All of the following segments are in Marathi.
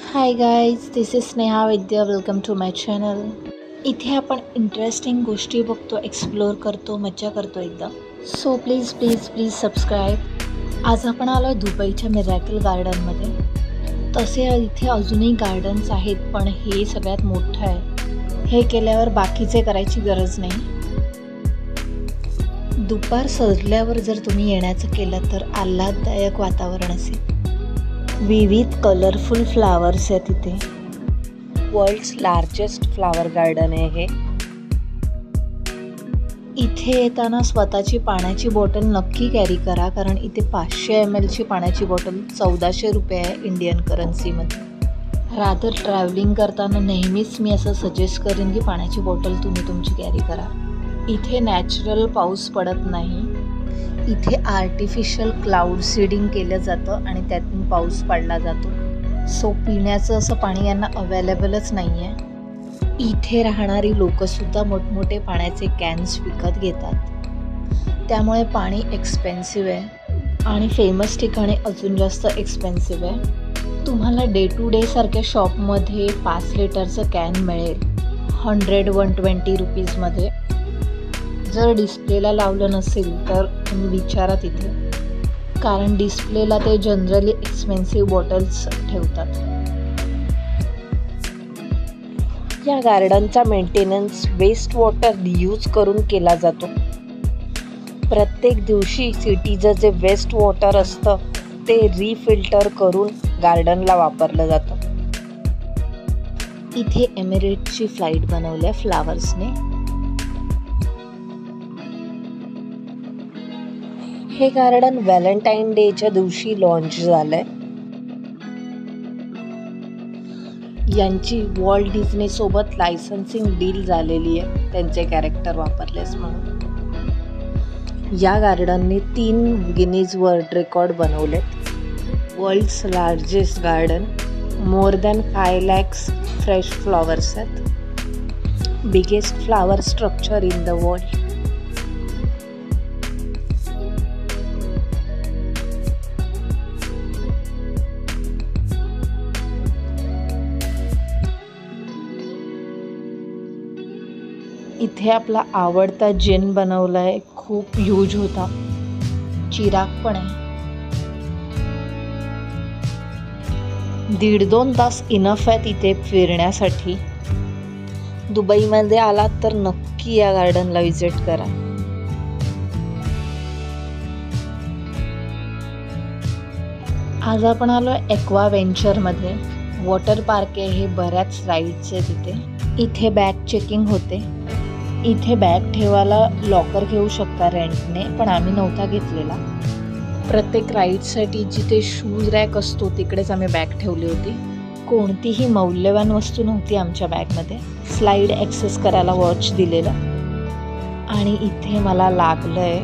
High guys, this is Sneha Vidya. Welcome to my channel. इथे आपण इंटरेस्टिंग गोष्टी बघतो, एक्सप्लोअर करतो, मज्जा करतो एकदम. So please please please subscribe. आज आपण आलो आहे दुबईच्या मिरॅकल गार्डनमध्ये. तसे इथे अजूनही गार्डन्स आहेत, पण हे सगळ्यात मोठं आहे. हे केल्यावर बाकीचे करायची गरज नाही. दुपार सजल्यावर जर तुम्ही येण्याचं केलं तर आल्हाददायक वातावरण असेल. विविध कलरफुल फ्लावर्स आहेत इथे. वर्ल्ड्स लार्जेस्ट फ्लावर गार्डन आहे हे. इथे येताना स्वतःची पाण्याची बॉटल नक्की कॅरी करा, कारण इथे 500 ml ची पाण्याची बॉटल 1400 रुपये आहे इंडियन करन्सीमध्ये. रादर ट्रॅव्हलिंग करताना नेहमीच मी असं सजेस्ट करेन की पाण्याची बॉटल तुम्ही तुमची कॅरी करा. इथे नॅचरल पाऊस पडत नाही. इथे आर्टिफिशियल क्लाउड सीडिंग केलं जातं आणि त्यातून पाऊस पडला जातो. सो पिण्याचं असं पाणी यांना अवेलेबलच नाही आहे. इथे राहणारी लोकंसुद्धा मोठमोठे पाण्याचे कॅन्स विकत घेतात. त्यामुळे पाणी एक्सपेन्सिव्ह आहे आणि फेमस ठिकाणी अजून जास्त एक्सपेन्सिव्ह आहे. तुम्हाला डे टू डे सारख्या शॉपमध्ये 5 लिटरचं कॅन मिळेल 100-120 रुपीजमध्ये. जर डिस्प्लेला लावलं नसेल तर तुम्ही विचारा तिथे, कारण डिस्प्लेला ते जनरली एक्सपेन्सिव्ह बॉटल्स ठेवतात. या गार्डनचा मेंटेनन्स वेस्ट वॉटर रियूज करून केला जातो. प्रत्येक दिवशी सिटीचं जे वेस्ट वॉटर असतं ते रिफिल्टर करून गार्डनला वापरलं जातं. इथे एमिरेट्सची फ्लाईट बनवल्या फ्लावर्सने. हे गार्डन व्हॅलेंटाईन डेच्या दिवशी लॉन्च झालंय. यांची वॉल्ट डिझनी सोबत लायसन्सिंग डील झालेली आहे त्यांचे कॅरेक्टर वापरलेस म्हणून. या गार्डनने 3 गिनीज वर्ल्ड रेकॉर्ड बनवलेत. World's largest garden, more than 5 lakhs fresh flowers आहेत. Biggest flower structure in the world. इथे आपला आवडता जिन बनवला आहे. खूप ह्यूज होता. चिराग पण आहे. 1.5-2 तास इनफ आहेत इथे फिरण्यासाठी. दुबईमध्ये आलात तर नक्की या गार्डनला व्हिजिट करा. आज आपण आलो एक्वा व्हेंचरमध्ये. वॉटर पार्क आहे हे. बऱ्याच राईड्स आहेत इथे. इथे बॅग चेकिंग होते. इथे बॅग ठेवायला लॉकर घेऊ शकता रेंटने, पण आम्ही नव्हता घेतलेला. प्रत्येक राईडसाठी जिथे शूज रॅक असतो तिकडेच आम्ही बॅग ठेवली होती. कोणतीही मौल्यवान वस्तू नव्हती आमच्या बॅगमध्ये. स्लाईड ॲक्सेस करायला वॉच दिलेला. आणि इथे मला लागलं आहे.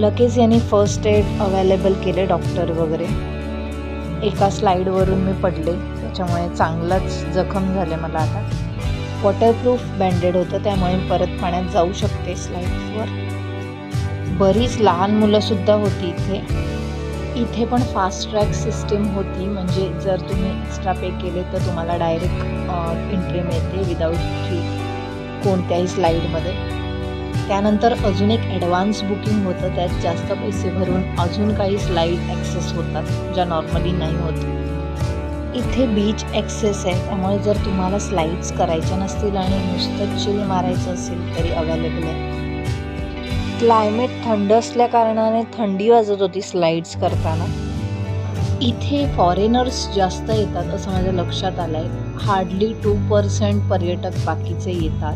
लगेच यांनी फर्स्ट एड अवेलेबल केले, डॉक्टर वगैरे. एका स्लाईडवरून मी पडले, त्याच्यामुळे चांगलंच जखम झाले मला. आता वॉटरप्रूफ बँडेड होतं, त्यामुळे परत पाण्यात जाऊ शकते स्लाईड्सवर. बरीच लहान मुलंसुद्धा होती इथे. इथे पण फास्ट ट्रॅक सिस्टीम होती, म्हणजे जर तुम्ही एक्स्ट्रा पे केले तर तुम्हाला डायरेक्ट एंट्री मिळते विदाऊट फी कोणत्याही स्लाईडमध्ये. त्यानंतर अजून एक ॲडव्हान्स बुकिंग होतं, त्यात जास्त पैसे भरून अजून काही स्लाईड ॲक्सेस होतात ज्या नॉर्मली नाही होत. इथे बीच ॲक्सेस आहे, त्यामुळे जर तुम्हाला स्लाईड्स करायच्या नसतील आणि नुसतं चिल मारायचं असेल तरी अवेलेबल आहे. क्लायमेट थंड असल्या कारणाने थंडी वाजत होती स्लाईड्स करताना. इथे फॉरेनर्स जास्त येतात असं माझ्या लक्षात आलं आहे. हार्डली 2% पर्यटक बाकीचे येतात.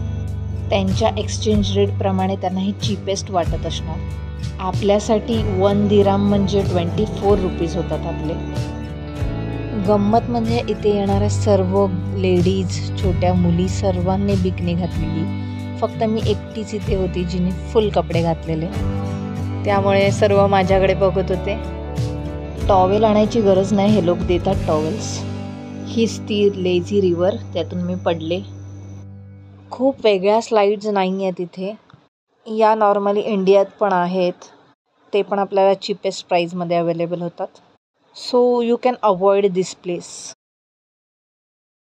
त्यांच्या एक्सचेंज रेटप्रमाणे त्यांना हे चीपेस्ट वाटत असणार. आपल्यासाठी 1 दिराम म्हणजे 24 रुपीज होतात आपले. गंमत म्हणजे इथे येणाऱ्या सर्व लेडीज, छोट्या मुली सर्वांनी बिकनी घातलेली. फक्त मी एकटीच इथे होती जिने फुल कपडे घातलेले, त्यामुळे सर्व माझ्याकडे बघत होते. टॉवेल आणायची गरज नाही, हे लोक देतात टॉवेल्स. हीच ती लेझी रिव्हर, त्यातून मी पडले. खूप वेगळ्या स्लाईड्स नाही आहेत इथे. या नॉर्मली इंडियात पण आहेत, ते पण आपल्याला चीपेस्ट प्राईजमध्ये अवेलेबल होतात. So you can avoid this place.